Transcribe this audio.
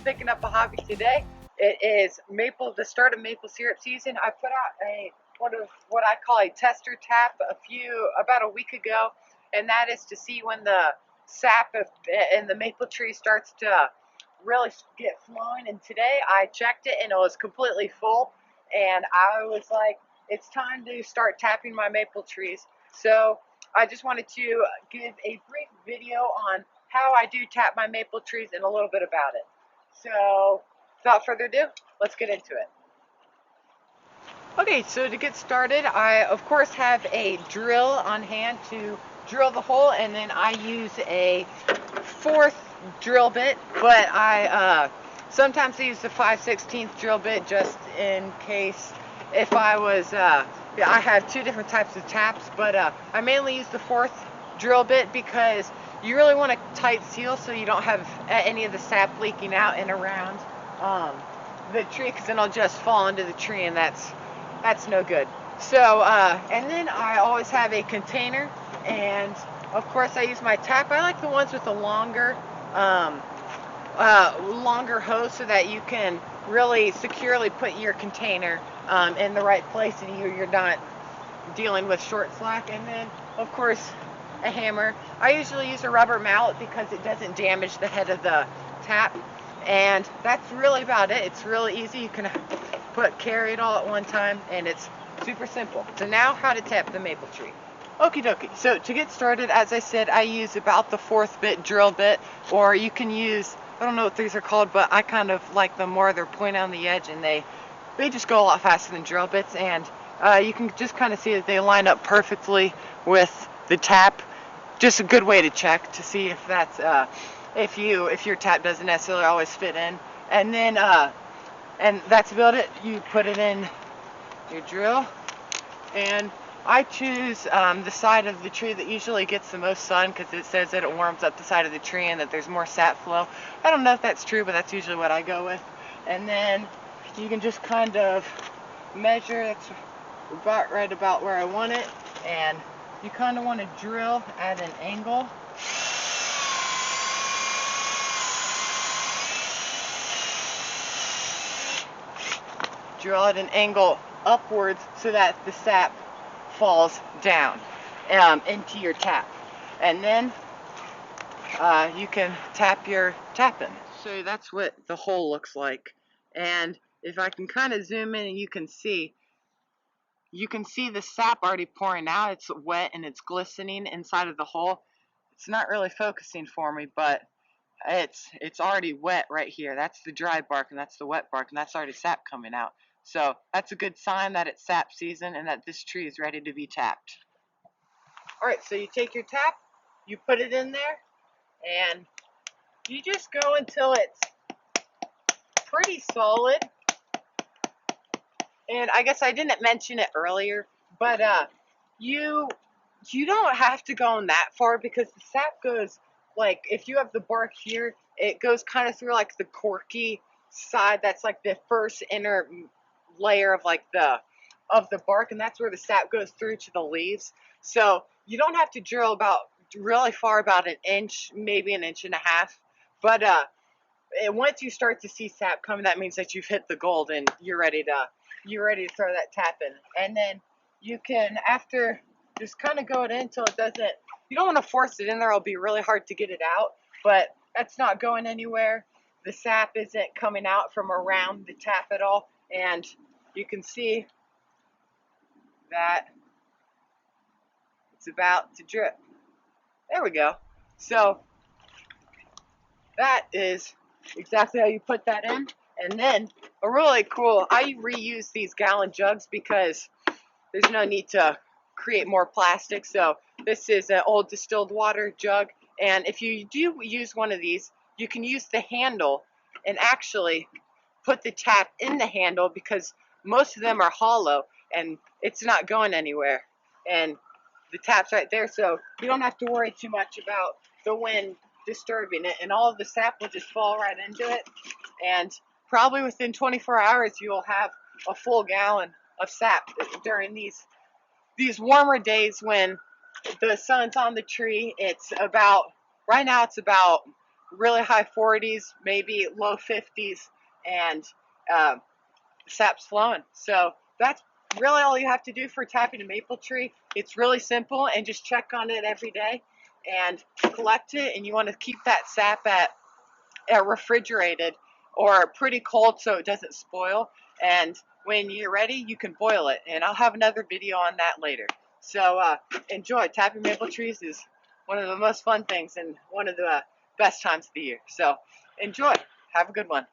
picking up a hobby today. It is the start of maple syrup season. I put out what I call a tester tap about a week ago, and that is to see when the sap in the maple tree starts to really get flowing. And today I checked it and it was completely full, and I was like, it's time to start tapping my maple trees. So I just wanted to give a brief video on how I do tap my maple trees and a little bit about it. So without further ado, let's get into it. Okay, so to get started, I of course have a drill on hand to drill the hole, and then I use a fourth drill bit, but I sometimes I use the 5/16 drill bit just in case if I have two different types of taps, but I mainly use the fourth drill bit because you really want a tight seal so you don't have any of the sap leaking out and around the tree, because then it'll just fall into the tree, and that's no good. So and then I always have a container, and of course I use my tap. I like the ones with a longer hose so that you can really securely put your container in the right place, and you're not dealing with short slack. And then of course a hammer. I usually use a rubber mallet because it doesn't damage the head of the tap, and that's really about it. It's really easy. You can carry it all at one time, and it's super simple. So now, how to tap the maple tree. Okie dokie. So to get started, as I said, I use about the fourth bit drill bit, or you can use, I don't know what these are called, but I kind of like them more. They're pointed on the edge, and they just go a lot faster than drill bits, and you can just kind of see that they line up perfectly with the tap. Just a good way to check to see if that's if your tap doesn't necessarily always fit in. And then and that's about it. You put it in your drill, and I choose the side of the tree that usually gets the most sun, because it says that it warms up the side of the tree and that there's more sap flow. I don't know if that's true, but that's usually what I go with. And then you can just kind of measure. It's about where I want it, and you kind of want to drill at an angle. Drill at an angle upwards so that the sap falls down into your tap, and then you can tap your tap in. So that's what the hole looks like, and if I can kind of zoom in, and you can see the sap already pouring out. It's wet and it's glistening inside of the hole. It's not really focusing for me, but it's already wet right here. That's the dry bark, and that's the wet bark, and that's already sap coming out. So that's a good sign that it's sap season and that this tree is ready to be tapped. Alright, so you take your tap, you put it in there, and you just go until it's pretty solid. And I guess I didn't mention it earlier, but you don't have to go in that far, because the sap goes, like, if you have the bark here, it goes kind of through like the corky side. That's like the first inner layer of the bark, and that's where the sap goes through to the leaves. So you don't have to drill about really far, about an inch, maybe an inch and a half. But once you start to see sap coming, that means that you've hit the gold and you're ready to throw that tap in. And then you can, after, just kind of go it in until it doesn't, you don't want to force it in there. It'll be really hard to get it out, but that's not going anywhere. The sap isn't coming out from around the tap at all, and you can see that it's about to drip. There we go. So that is exactly how you put that in. And then a really cool, I reuse these gallon jugs because there's no need to create more plastic. So this is an old distilled water jug, and if you do use one of these, you can use the handle and actually put the tap in the handle, because most of them are hollow and it's not going anywhere, and the tap's right there, so you don't have to worry too much about the wind disturbing it, and all of the sap will just fall right into it. And probably within 24 hours you will have a full gallon of sap during these warmer days when the sun's on the tree. It's about, right now it's about really high 40s, maybe low 50s, and sap's flowing. So that's really all you have to do for tapping a maple tree. It's really simple, and just check on it every day and collect it. And you want to keep that sap at refrigerated or pretty cold so it doesn't spoil. And when you're ready, you can boil it. And I'll have another video on that later. So enjoy. Tapping maple trees is one of the most fun things and one of the best times of the year. So enjoy. Have a good one.